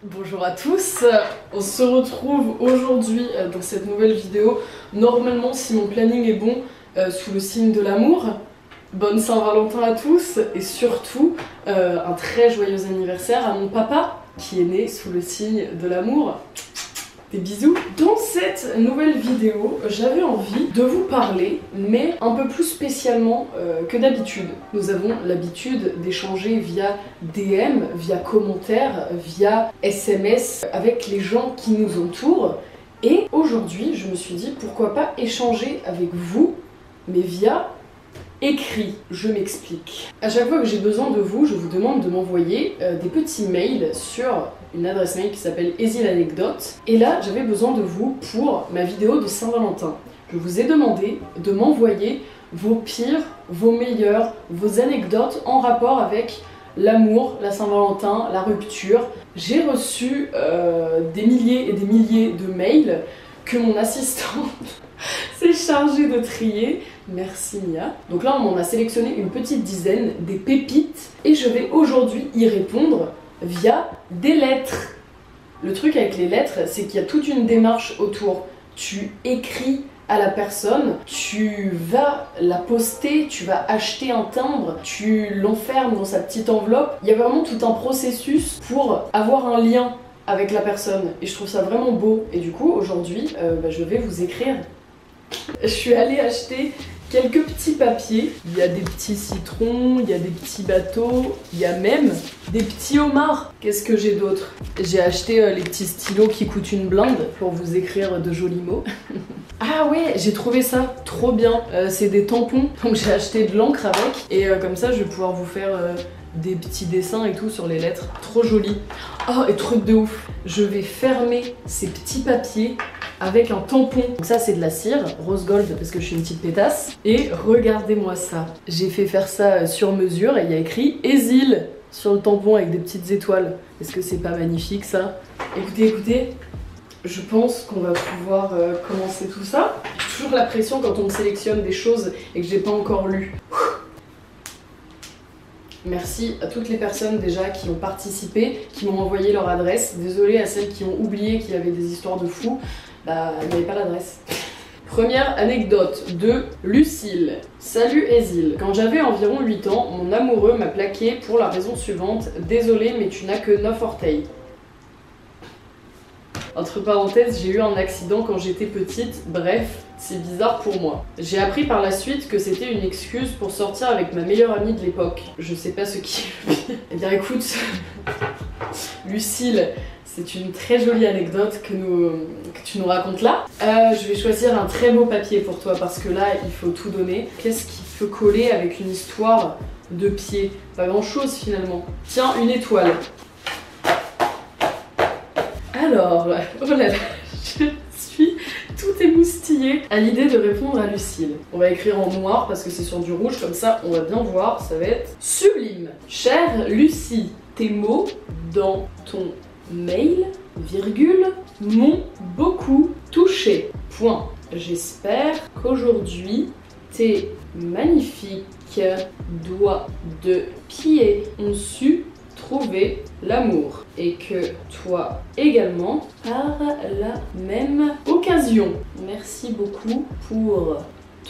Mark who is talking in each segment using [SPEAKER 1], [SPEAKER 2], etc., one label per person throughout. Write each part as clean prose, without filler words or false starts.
[SPEAKER 1] Bonjour à tous, on se retrouve aujourd'hui dans cette nouvelle vidéo. Normalement, si mon planning est bon, sous le signe de l'amour. Bonne Saint-Valentin à tous et surtout un très joyeux anniversaire à mon papa qui est né sous le signe de l'amour. Des bisous. Dans cette nouvelle vidéo, j'avais envie de vous parler, mais un peu plus spécialement que d'habitude. Nous avons l'habitude d'échanger via DM, via commentaires, via SMS avec les gens qui nous entourent. Et aujourd'hui, je me suis dit pourquoi pas échanger avec vous, mais via écrit. Je m'explique. À chaque fois que j'ai besoin de vous, je vous demande de m'envoyer des petits mails sur une adresse mail qui s'appelle Easy l'anecdote. Et là, j'avais besoin de vous pour ma vidéo de Saint-Valentin. Je vous ai demandé de m'envoyer vos pires, vos meilleurs, vos anecdotes en rapport avec l'amour, la Saint-Valentin, la rupture. J'ai reçu des milliers et des milliers de mails que mon assistante s'est chargée de trier. Merci Mia. Donc là, on m'en a sélectionné une petite dizaine, des pépites, et je vais aujourd'hui y répondre via des lettres. Le truc avec les lettres, c'est qu'il y a toute une démarche autour. Tu écris à la personne, tu vas la poster, tu vas acheter un timbre, tu l'enfermes dans sa petite enveloppe. Il y a vraiment tout un processus pour avoir un lien avec la personne. Et je trouve ça vraiment beau. Et du coup, aujourd'hui, je vais vous écrire. Je suis allée acheter quelques petits papiers. Il y a des petits citrons, il y a des petits bateaux, il y a même des petits homards. Qu'est-ce que j'ai d'autre? J'ai acheté les petits stylos qui coûtent une blinde pour vous écrire de jolis mots. Ah ouais, j'ai trouvé ça trop bien. C'est des tampons, donc j'ai acheté de l'encre avec. Et comme ça, je vais pouvoir vous faire des petits dessins et tout sur les lettres. Trop joli. Oh, et truc de ouf. Je vais fermer ces petits papiers avec un tampon. Donc ça, c'est de la cire, rose gold, parce que je suis une petite pétasse. Et regardez-moi ça. J'ai fait faire ça sur mesure et il y a écrit Esil sur le tampon avec des petites étoiles. Est-ce que c'est pas magnifique ça? Écoutez, écoutez. Je pense qu'on va pouvoir commencer tout ça. J'ai toujours la pression quand on me sélectionne des choses et que j'ai pas encore lu. Merci à toutes les personnes déjà qui ont participé, qui m'ont envoyé leur adresse. Désolée à celles qui ont oublié qu'il y avait des histoires de fous. Bah, il n'y avait pas l'adresse. Première anecdote de Lucille. Salut Esil. Quand j'avais environ 8 ans, mon amoureux m'a plaqué pour la raison suivante. Désolé, mais tu n'as que 9 orteils. Entre parenthèses, j'ai eu un accident quand j'étais petite, bref, c'est bizarre pour moi. J'ai appris par la suite que c'était une excuse pour sortir avec ma meilleure amie de l'époque. Je sais pas ce qui est le pire. Eh bien écoute, Lucille, c'est une très jolie anecdote que tu nous racontes là. Je vais choisir un très beau papier pour toi parce que là, il faut tout donner. Qu'est-ce qui peut coller avec une histoire de pied? Pas grand chose finalement. Tiens, une étoile. Alors, oh là là, je suis tout émoustillée à l'idée de répondre à Lucille. On va écrire en noir parce que c'est sur du rouge, comme ça on va bien voir, ça va être sublime. Chère Lucie, tes mots dans ton mail, virgule, m'ont beaucoup touché. Point. J'espère qu'aujourd'hui tes magnifiques doigts de pied ont su trouver l'amour et que toi également par la même occasion. Merci beaucoup pour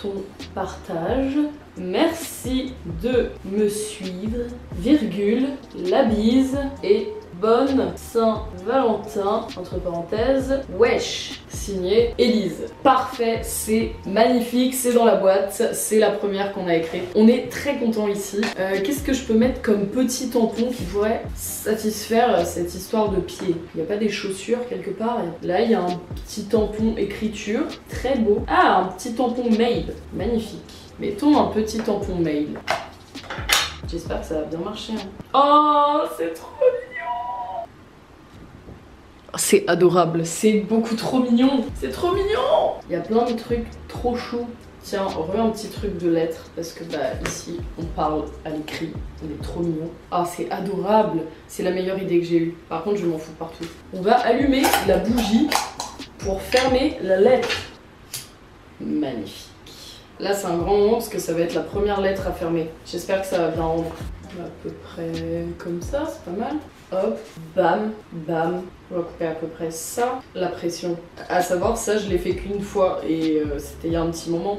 [SPEAKER 1] ton partage. Merci de me suivre, virgule, la bise et bonne Saint-Valentin, entre parenthèses, wesh, signé Élise. Parfait, c'est magnifique, c'est dans la boîte, c'est la première qu'on a écrite. On est très content ici. Qu'est-ce que je peux mettre comme petit tampon qui pourrait satisfaire cette histoire de pied? Il n'y a pas des chaussures quelque part? Là, il y a un petit tampon écriture, très beau. Ah, un petit tampon mail, magnifique. Mettons un petit tampon mail. J'espère que ça va bien marcher. Hein. Oh, c'est trop mignon! C'est adorable, c'est beaucoup trop mignon. C'est trop mignon! Il y a plein de trucs trop choux. Tiens, on remet un petit truc de lettres parce que bah ici on parle à l'écrit, on est trop mignon. Ah, c'est adorable, c'est la meilleure idée que j'ai eue. Par contre, je m'en fous partout. On va allumer la bougie pour fermer la lettre. Magnifique. Là, c'est un grand moment parce que ça va être la première lettre à fermer. J'espère que ça va bien rendre. À peu près comme ça, c'est pas mal. Hop, bam, bam. On va couper à peu près ça. La pression. À savoir, ça je l'ai fait qu'une fois et c'était il y a un petit moment.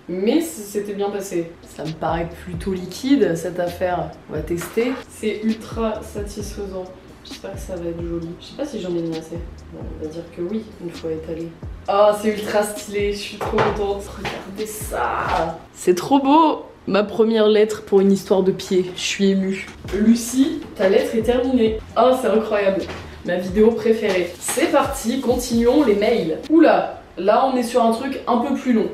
[SPEAKER 1] Mais c'était bien passé. Ça me paraît plutôt liquide cette affaire. On va tester. C'est ultra satisfaisant. J'espère que ça va être joli. Je sais pas si j'en ai mis assez. Bon, on va dire que oui, une fois étalé. Oh, c'est ultra stylé, je suis trop contente. Regardez ça. C'est trop beau. Ma première lettre pour une histoire de pied. Je suis émue. Lucie, ta lettre est terminée. Oh, c'est incroyable. Ma vidéo préférée. C'est parti, continuons les mails. Oula, là on est sur un truc un peu plus long.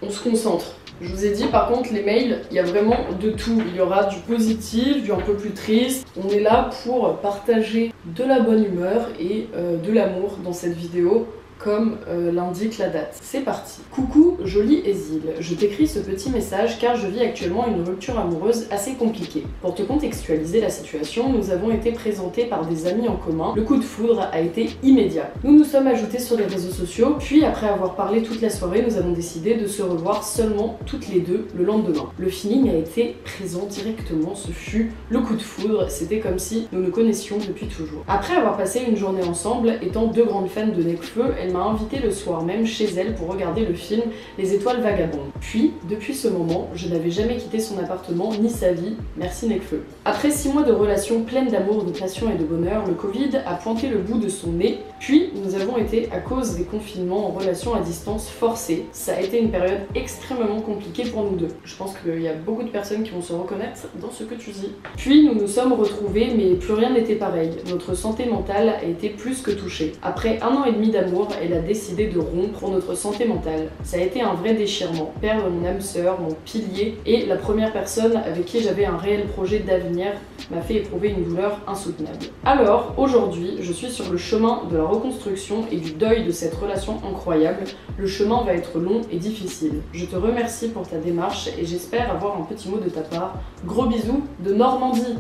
[SPEAKER 1] On se concentre. Je vous ai dit par contre les mails, il y a vraiment de tout. Il y aura du positif, du un peu plus triste. On est là pour partager de la bonne humeur et de l'amour dans cette vidéo, comme l'indique la date. C'est parti. Coucou, jolie Ésil. Je t'écris ce petit message car je vis actuellement une rupture amoureuse assez compliquée. Pour te contextualiser la situation, nous avons été présentés par des amis en commun. Le coup de foudre a été immédiat. Nous nous sommes ajoutés sur les réseaux sociaux, puis après avoir parlé toute la soirée, nous avons décidé de se revoir seulement toutes les deux le lendemain. Le feeling a été présent directement, ce fut le coup de foudre, c'était comme si nous nous connaissions depuis toujours. Après avoir passé une journée ensemble, étant deux grandes fans de Nekfeu, elle m'a invité le soir même chez elle pour regarder le film Les Étoiles Vagabondes. Puis, depuis ce moment, je n'avais jamais quitté son appartement ni sa vie, merci Nekfeu. Après 6 mois de relations pleines d'amour, de passion et de bonheur, le Covid a pointé le bout de son nez, puis nous avons été, à cause des confinements, en relation à distance forcée. Ça a été une période extrêmement compliquée pour nous deux. Je pense qu'il y a beaucoup de personnes qui vont se reconnaître dans ce que tu dis. Puis nous nous sommes retrouvés, mais plus rien n'était pareil. Notre santé mentale a été plus que touchée. Après 1 an et demi d'amour, elle a décidé de rompre pour notre santé mentale. Ça a été un vrai déchirement. Perdre mon âme sœur, mon pilier, et la première personne avec qui j'avais un réel projet d'avenir m'a fait éprouver une douleur insoutenable. Alors, aujourd'hui, je suis sur le chemin de la reconstruction et du deuil de cette relation incroyable. Le chemin va être long et difficile. Je te remercie pour ta démarche et j'espère avoir un petit mot de ta part. Gros bisous de Normandie.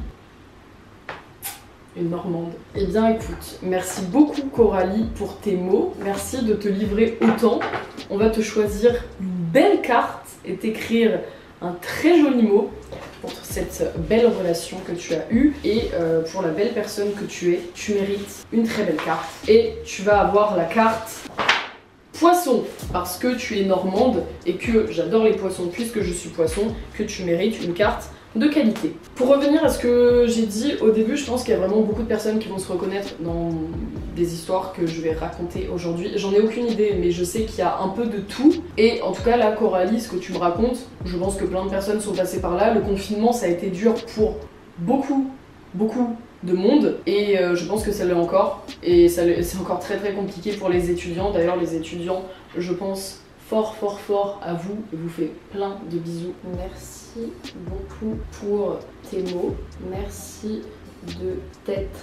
[SPEAKER 1] Une Normande. Eh bien écoute, merci beaucoup Coralie pour tes mots, merci de te livrer autant. On va te choisir une belle carte et t'écrire un très joli mot pour cette belle relation que tu as eue et pour la belle personne que tu es. Tu mérites une très belle carte et tu vas avoir la carte Poisson, parce que tu es normande et que j'adore les poissons puisque je suis poisson, que tu mérites une carte de qualité. Pour revenir à ce que j'ai dit au début, je pense qu'il y a vraiment beaucoup de personnes qui vont se reconnaître dans des histoires que je vais raconter aujourd'hui. J'en ai aucune idée, mais je sais qu'il y a un peu de tout. Et en tout cas, là, Coralie, ce que tu me racontes, je pense que plein de personnes sont passées par là. Le confinement, ça a été dur pour beaucoup de monde et je pense que ça l'est encore. Et c'est encore très compliqué pour les étudiants. D'ailleurs, les étudiants, je pense fort à vous. Je vous fais plein de bisous. Merci beaucoup pour tes mots. Merci de t'être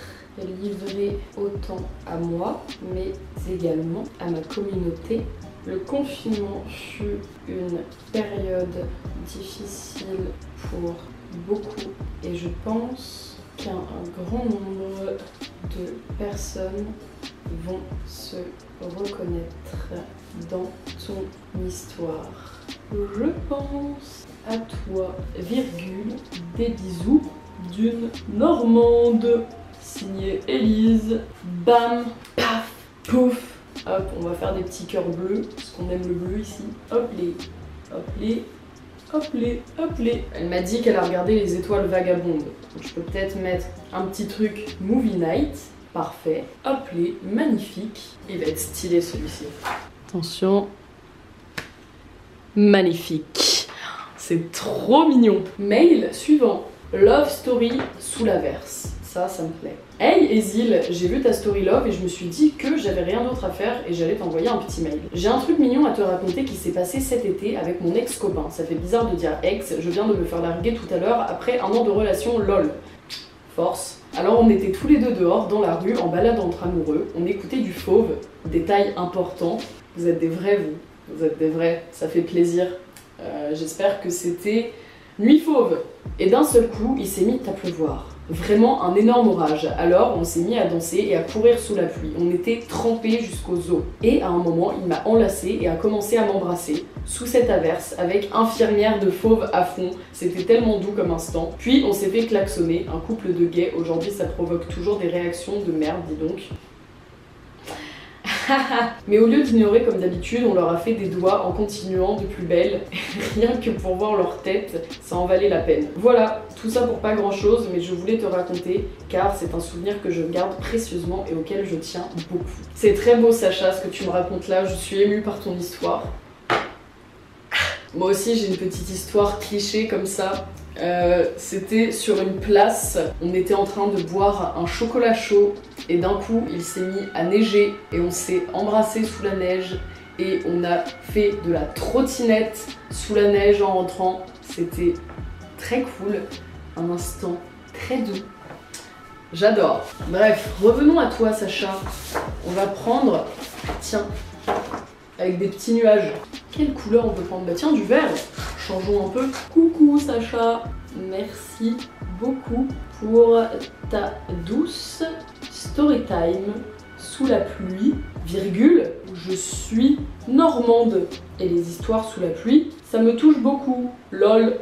[SPEAKER 1] livré autant à moi, mais également à ma communauté. Le confinement fut une période difficile pour beaucoup et je pense qu'un grand nombre de personnes vont se reconnaître dans ton histoire. Je pense à toi, virgule, des bisous d'une Normande. Signé Élise. Bam, paf, pouf. Hop, on va faire des petits cœurs bleus, parce qu'on aime le bleu ici. Hop les, hop les, hop les, hop les. Elle m'a dit qu'elle a regardé Les Étoiles Vagabondes. Donc je peux peut-être mettre un petit truc Movie Night. Parfait. Hop les, magnifique. Il va être stylé celui-ci. Attention. Magnifique. C'est trop mignon. Mail suivant. Love story sous l'averse. Ça me plaît. Hey Ésil, j'ai vu ta story love et je me suis dit que j'avais rien d'autre à faire et j'allais t'envoyer un petit mail. J'ai un truc mignon à te raconter qui s'est passé cet été avec mon ex-copain. Ça fait bizarre de dire ex, je viens de me faire larguer tout à l'heure après 1 an de relation lol. Force. Alors on était tous les deux dehors dans la rue en balade entre amoureux, on écoutait du Fauve, détail important. Vous êtes des vrais vous êtes des vrais, ça fait plaisir. J'espère que c'était Nuit Fauve. Et d'un seul coup, il s'est mis à pleuvoir. Vraiment un énorme orage. Alors on s'est mis à danser et à courir sous la pluie. On était trempés jusqu'aux os. Et à un moment, il m'a enlacée et a commencé à m'embrasser sous cette averse avec infirmière de fauve à fond. C'était tellement doux comme instant. Puis on s'est fait klaxonner, un couple de gays. Aujourd'hui ça provoque toujours des réactions de merde, dis donc. Mais au lieu d'ignorer comme d'habitude, on leur a fait des doigts en continuant de plus belle. Rien que pour voir leur tête, ça en valait la peine. Voilà, tout ça pour pas grand chose, mais je voulais te raconter car c'est un souvenir que je garde précieusement et auquel je tiens beaucoup. C'est très beau Sacha ce que tu me racontes là, je suis émue par ton histoire. Moi aussi j'ai une petite histoire cliché comme ça. C'était sur une place, on était en train de boire un chocolat chaud et d'un coup il s'est mis à neiger et on s'est embrassé sous la neige et on a fait de la trottinette sous la neige en rentrant. C'était très cool, un instant très doux. J'adore. Bref, revenons à toi Sacha. On va prendre, tiens, avec des petits nuages. Quelle couleur on peut prendre? Bah tiens, du vert. Changeons un peu. Coucou Sacha, merci beaucoup pour ta douce story time sous la pluie, virgule, je suis normande. Et les histoires sous la pluie, ça me touche beaucoup, lol.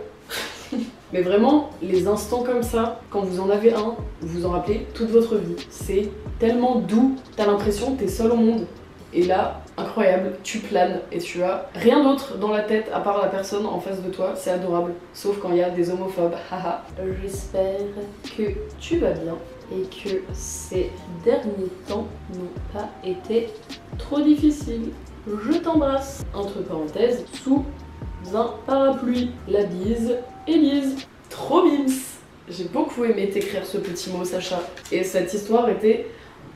[SPEAKER 1] Mais vraiment, les instants comme ça, quand vous en avez un, vous en rappelez toute votre vie. C'est tellement doux, t'as l'impression que t'es seul au monde. Et là, incroyable, tu planes et tu as rien d'autre dans la tête à part la personne en face de toi, c'est adorable. Sauf quand il y a des homophobes, haha. J'espère que tu vas bien et que ces derniers temps n'ont pas été trop difficiles. Je t'embrasse, entre parenthèses, sous un parapluie. La bise, Élise. Trop bims. J'ai beaucoup aimé t'écrire ce petit mot, Sacha. Et cette histoire était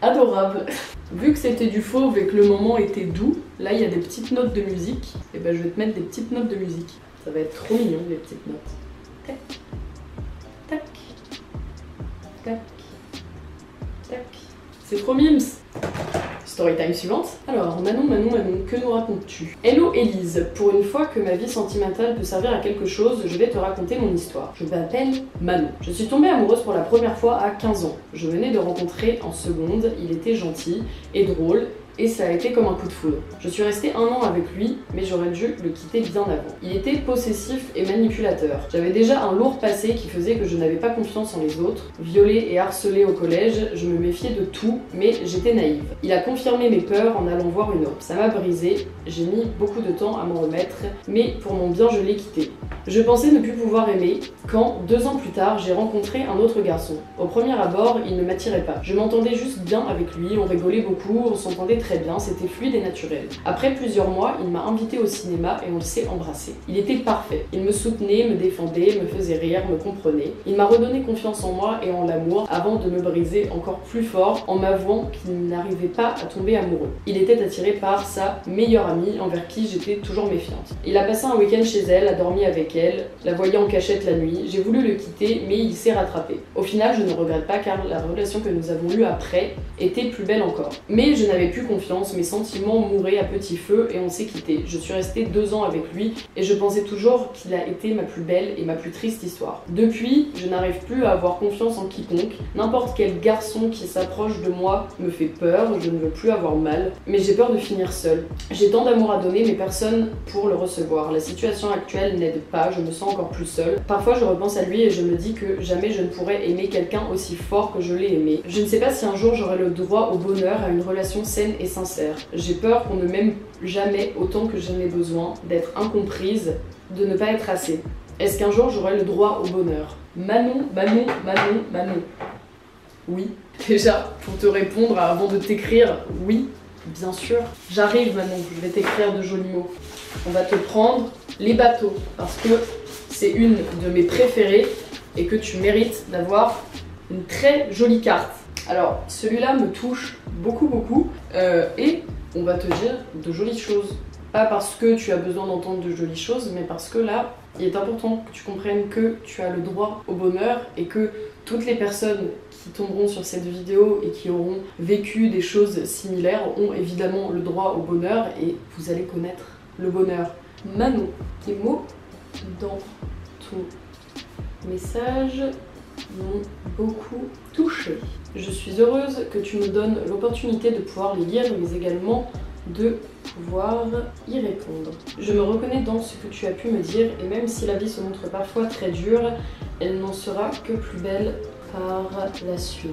[SPEAKER 1] adorable. Vu que c'était du fauve et que le moment était doux, là il y a des petites notes de musique, et ben je vais te mettre des petites notes de musique. Ça va être trop mignon les petites notes. Tac, tac, tac, tac. C'est trop mimes. Storytime suivante. Alors, Manon, que nous racontes-tu? Hello Élise, pour une fois que ma vie sentimentale peut servir à quelque chose, je vais te raconter mon histoire. Je m'appelle Manon. Je suis tombée amoureuse pour la première fois à 15 ans. Je venais de rencontrer en seconde, il était gentil et drôle, et ça a été comme un coup de foudre. Je suis restée 1 an avec lui, mais j'aurais dû le quitter bien avant. Il était possessif et manipulateur. J'avais déjà un lourd passé qui faisait que je n'avais pas confiance en les autres. Violée et harcelée au collège, je me méfiais de tout, mais j'étais naïve. Il a confirmé mes peurs en allant voir une autre. Ça m'a brisée, j'ai mis beaucoup de temps à m'en remettre, mais pour mon bien je l'ai quitté. Je pensais ne plus pouvoir aimer, quand 2 ans plus tard, j'ai rencontré un autre garçon. Au premier abord, il ne m'attirait pas. Je m'entendais juste bien avec lui, on rigolait beaucoup, on s'entendait très bien, c'était fluide et naturel. Après plusieurs mois, il m'a invité au cinéma et on s'est embrassé. Il était parfait. Il me soutenait, me défendait, me faisait rire, me comprenait. Il m'a redonné confiance en moi et en l'amour avant de me briser encore plus fort en m'avouant qu'il n'arrivait pas à tomber amoureux. Il était attiré par sa meilleure amie envers qui j'étais toujours méfiante. Il a passé un week-end chez elle, a dormi avec elle, la voyait en cachette la nuit. J'ai voulu le quitter, mais il s'est rattrapé. Au final, je ne regrette pas car la relation que nous avons eue après était plus belle encore. Mais je n'avais plus confiance, mes sentiments mouraient à petit feu et on s'est quitté. Je suis restée 2 ans avec lui et je pensais toujours qu'il a été ma plus belle et ma plus triste histoire. Depuis, je n'arrive plus à avoir confiance en quiconque. N'importe quel garçon qui s'approche de moi me fait peur, je ne veux plus avoir mal, mais j'ai peur de finir seule. J'ai tant d'amour à donner mais personne pour le recevoir. La situation actuelle n'aide pas, je me sens encore plus seule. Parfois je repense à lui et je me dis que jamais je ne pourrais aimer quelqu'un aussi fort que je l'ai aimé. Je ne sais pas si un jour j'aurai le droit au bonheur, à une relation saine et sincère. J'ai peur qu'on ne m'aime jamais autant que j'en ai besoin, d'être incomprise, de ne pas être assez. Est-ce qu'un jour j'aurai le droit au bonheur? Manon. Oui. Déjà, pour te répondre avant de t'écrire, oui, bien sûr. J'arrive Manon, je vais t'écrire de jolis mots. On va te prendre les bateaux, parce que c'est une de mes préférées et que tu mérites d'avoir une très jolie carte. Alors, celui-là me touche beaucoup et on va te dire de jolies choses. Pas parce que tu as besoin d'entendre de jolies choses, mais parce que là, il est important que tu comprennes que tu as le droit au bonheur et que toutes les personnes qui tomberont sur cette vidéo et qui auront vécu des choses similaires ont évidemment le droit au bonheur et vous allez connaître le bonheur. Manon, tes mots dans ton message m'ont beaucoup touchée. Je suis heureuse que tu me donnes l'opportunité de pouvoir les lire, mais également de pouvoir y répondre. Je me reconnais dans ce que tu as pu me dire, et même si la vie se montre parfois très dure, elle n'en sera que plus belle par la suite.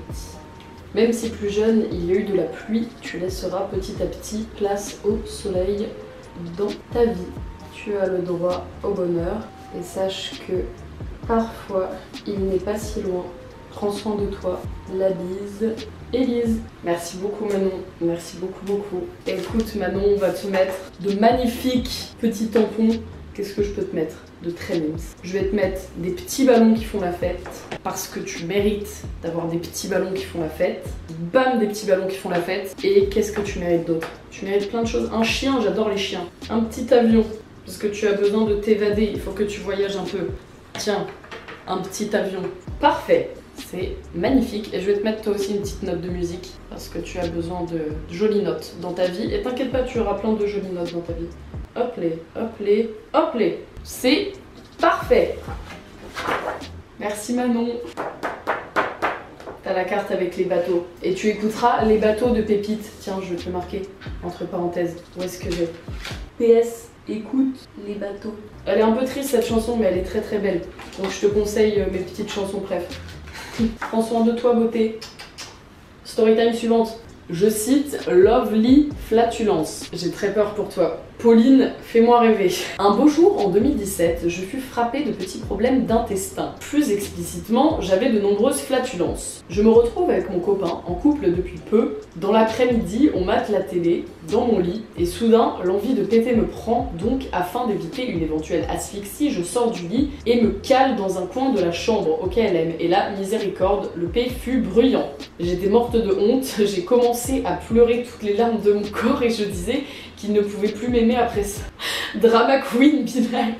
[SPEAKER 1] Même si plus jeune, il y a eu de la pluie, tu laisseras petit à petit place au soleil dans ta vie. Tu as le droit au bonheur, et sache que parfois, il n'est pas si loin. Prends soin de toi. La bise, Élise. Merci beaucoup Manon, merci beaucoup. Écoute Manon, on va te mettre de magnifiques petits tampons. Qu'est-ce que je peux te mettre de très mince? Je vais te mettre des petits ballons qui font la fête, parce que tu mérites d'avoir des petits ballons qui font la fête. Bam, des petits ballons qui font la fête. Et qu'est-ce que tu mérites d'autre? Tu mérites plein de choses. Un chien, j'adore les chiens. Un petit avion, parce que tu as besoin de t'évader, il faut que tu voyages un peu. Tiens, un petit avion. Parfait. C'est magnifique, et je vais te mettre toi aussi une petite note de musique parce que tu as besoin de jolies notes dans ta vie, et t'inquiète pas, tu auras plein de jolies notes dans ta vie. Hop les, hop les, hop les. C'est parfait. Merci Manon. T'as la carte avec les bateaux et tu écouteras les bateaux de Pépite. Tiens, je vais te le marquer entre parenthèses. Où est-ce que j'ai? PS, écoute les bateaux. Elle est un peu triste cette chanson, mais elle est très très belle. Donc je te conseille mes petites chansons préf. Prends soin de toi, beauté. Storytime suivante. Je cite Lovely Flatulence. J'ai très peur pour toi. Pauline, fais-moi rêver. Un beau jour en 2017, je fus frappée de petits problèmes d'intestin. Plus explicitement, j'avais de nombreuses flatulences. Je me retrouve avec mon copain, en couple depuis peu. Dans l'après-midi, on mate la télé, dans mon lit, et soudain, l'envie de péter me prend, donc afin d'éviter une éventuelle asphyxie, je sors du lit et me cale dans un coin de la chambre au KLM. Et là, miséricorde, le P fut bruyant. J'étais morte de honte, j'ai commencé à pleurer toutes les larmes de mon corps et je disais qu'il ne pouvait plus m'aimer après ça. Drama queen, Bilal.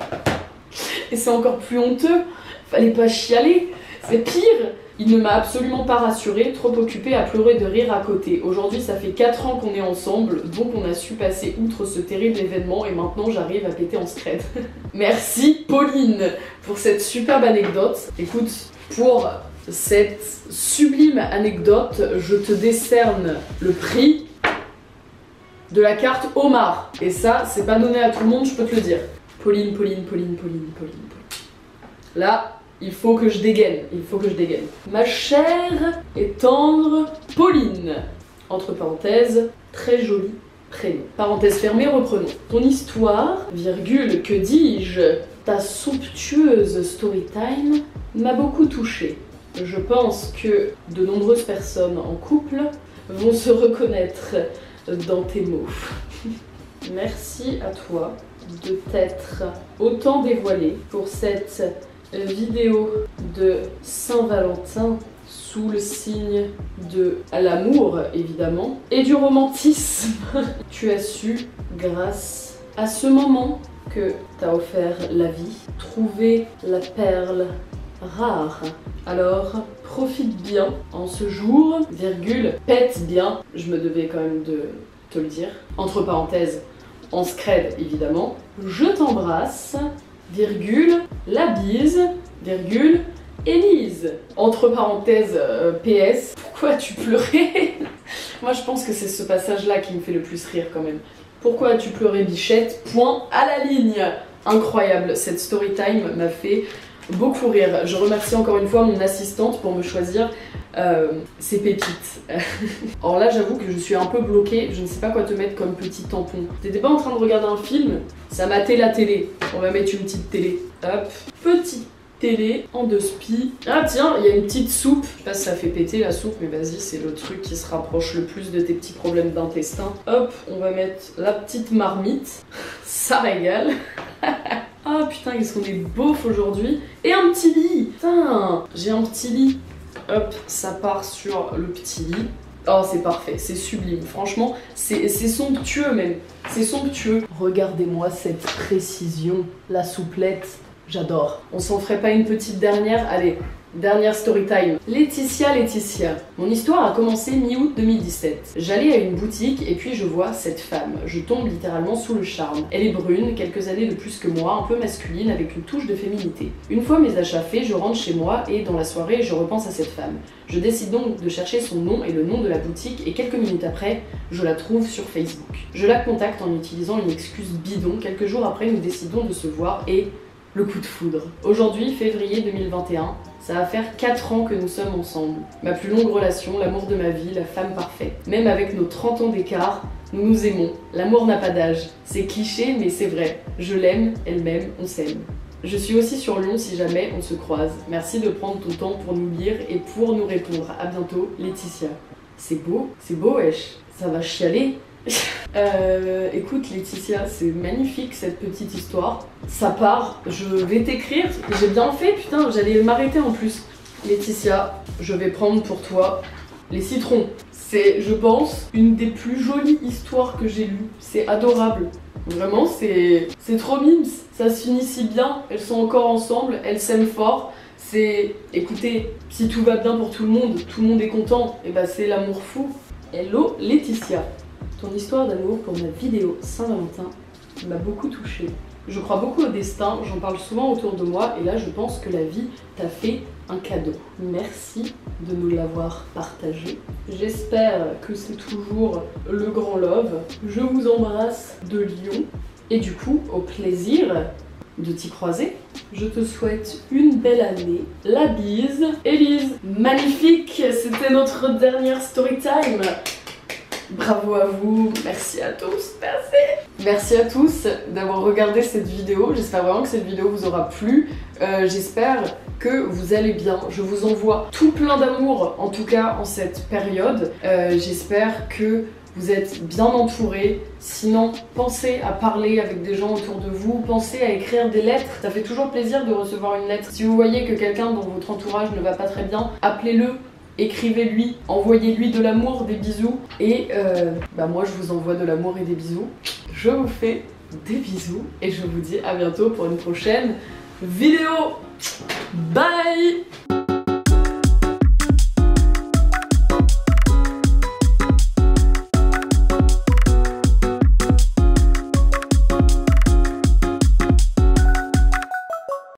[SPEAKER 1] Et c'est encore plus honteux. Fallait pas chialer. C'est pire. Il ne m'a absolument pas rassurée, trop occupée à pleurer de rire à côté. Aujourd'hui, ça fait 4 ans qu'on est ensemble, donc on a su passer outre ce terrible événement et maintenant j'arrive à péter en scred. Merci Pauline pour cette superbe anecdote. Écoute, pour cette sublime anecdote, je te décerne le prix de la carte Omar. Et ça, c'est pas donné à tout le monde, je peux te le dire. Pauline. Là, il faut que je dégaine, Ma chère et tendre Pauline. Entre parenthèses, très joli prénom. Parenthèse fermée, reprenons. Ton histoire, virgule, que dis-je, ta somptueuse storytime m'a beaucoup touchée. Je pense que de nombreuses personnes en couple vont se reconnaître dans tes mots. Merci à toi de t'être autant dévoilé pour cette vidéo de Saint-Valentin sous le signe de l'amour évidemment et du romantisme. Tu as su, grâce à ce moment que t'a offert la vie, trouver la perle rare. Alors profite bien en ce jour, virgule, pète bien, je me devais quand même de te le dire, entre parenthèses, en scred évidemment, je t'embrasse, virgule, la bise, virgule, Élise. Entre parenthèses, PS, pourquoi as-tu pleuré? Moi je pense que c'est ce passage-là qui me fait le plus rire quand même. Pourquoi as-tu pleuré, bichette? Point à la ligne. Incroyable, cette story time m'a fait beaucoup rire. Je remercie encore une fois mon assistante pour me choisir ces pépites. Alors là j'avoue que je suis un peu bloquée, je ne sais pas quoi te mettre comme petit tampon. T'étais pas en train de regarder un film? Ça matait la télé. On va mettre une petite télé. Hop, petite télé en 2 spi. Ah tiens, il y a une petite soupe. Je sais pas si ça fait péter la soupe, mais vas-y, c'est le truc qui se rapproche le plus de tes petits problèmes d'intestin. Hop, on va mettre la petite marmite. Ça régale. Ah putain, qu'est-ce qu'on est beauf aujourd'hui. Et un petit lit. Putain, j'ai un petit lit. Hop, ça part sur le petit lit. Oh, c'est parfait, c'est sublime. Franchement, c'est somptueux même. C'est somptueux. Regardez-moi cette précision, la souplette. J'adore. On s'en ferait pas une petite dernière? Allez, Dernière story time. Laetitia. Mon histoire a commencé mi-août 2017. J'allais à une boutique et puis je vois cette femme. Je tombe littéralement sous le charme. Elle est brune, quelques années de plus que moi, un peu masculine avec une touche de féminité. Une fois mes achats faits, je rentre chez moi et dans la soirée, je repense à cette femme. Je décide donc de chercher son nom et le nom de la boutique et quelques minutes après, je la trouve sur Facebook. Je la contacte en utilisant une excuse bidon. Quelques jours après, nous décidons de se voir et le coup de foudre. Aujourd'hui, février 2021, ça va faire 4 ans que nous sommes ensemble. Ma plus longue relation, l'amour de ma vie, la femme parfaite. Même avec nos 30 ans d'écart, nous nous aimons. L'amour n'a pas d'âge. C'est cliché, mais c'est vrai. Je l'aime, elle m'aime, on s'aime. Je suis aussi sur Lyon si jamais on se croise. Merci de prendre ton temps pour nous lire et pour nous répondre. À bientôt, Laetitia. C'est beau, wesh. Ça va chialer. Écoute Laetitia, c'est magnifique cette petite histoire. Ça part, je vais t'écrire, j'ai bien fait, putain, j'allais m'arrêter en plus. Laetitia, je vais prendre pour toi les citrons. C'est, je pense, une des plus jolies histoires que j'ai lues. C'est adorable. Vraiment, c'est trop mimes. Ça se finit si bien, elles sont encore ensemble, elles s'aiment fort. C'est, écoutez, si tout va bien pour tout le monde est content, et bah c'est l'amour fou. Hello Laetitia. Ton histoire d'amour pour ma vidéo Saint-Valentin m'a beaucoup touchée. Je crois beaucoup au destin, j'en parle souvent autour de moi et là je pense que la vie t'a fait un cadeau. Merci de nous l'avoir partagé. J'espère que c'est toujours le grand love. Je vous embrasse de Lyon et du coup au plaisir de t'y croiser. Je te souhaite une belle année. La bise. Élise, magnifique, c'était notre dernière story time. Bravo à vous, merci à tous, merci à tous d'avoir regardé cette vidéo, j'espère vraiment que cette vidéo vous aura plu, j'espère que vous allez bien, je vous envoie tout plein d'amour en tout cas en cette période, j'espère que vous êtes bien entourés, sinon pensez à parler avec des gens autour de vous, pensez à écrire des lettres, ça fait toujours plaisir de recevoir une lettre. Si vous voyez que quelqu'un dans votre entourage ne va pas très bien, appelez-le. Écrivez-lui, envoyez-lui de l'amour, des bisous. Et moi je vous envoie de l'amour et des bisous. Je vous fais des bisous et je vous dis à bientôt pour une prochaine vidéo. Bye!